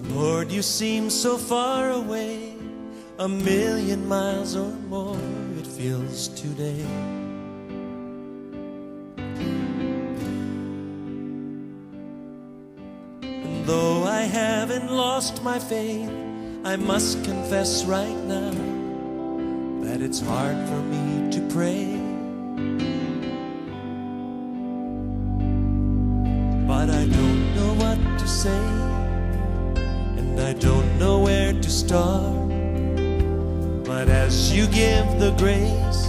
Lord, you seem so far away, 1,000,000 miles or more it feels today. And though I haven't lost my faith, I must confess right now that it's hard for me to pray. But I don't know what to say, and I don't know where to start. But as you give the grace,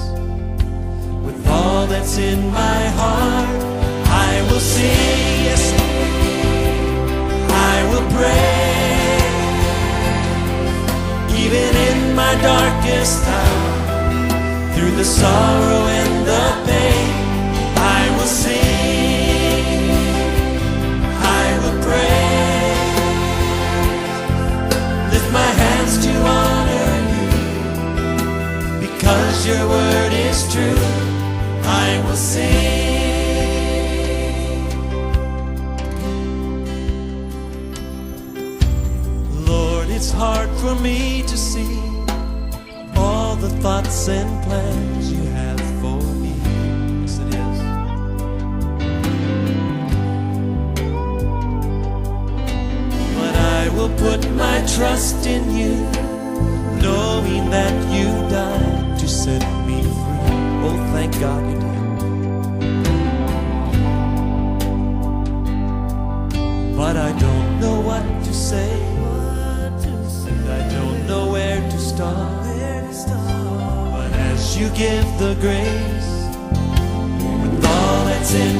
with all that's in my heart, I will sing, yes, I will pray. Even in my darkest hour, through the sorrow and the pain, I will sing, I will pray. Lift my hands to honor you, because your word is true, I will sing. Lord, it's hard for me to see all the thoughts and plans you have for me. Yes, it is. But I will put my trust in you, knowing that you died to set me free. Oh, thank God you did. But I don't know what to say, and I don't know where to start. But as you give the grace, with all that's in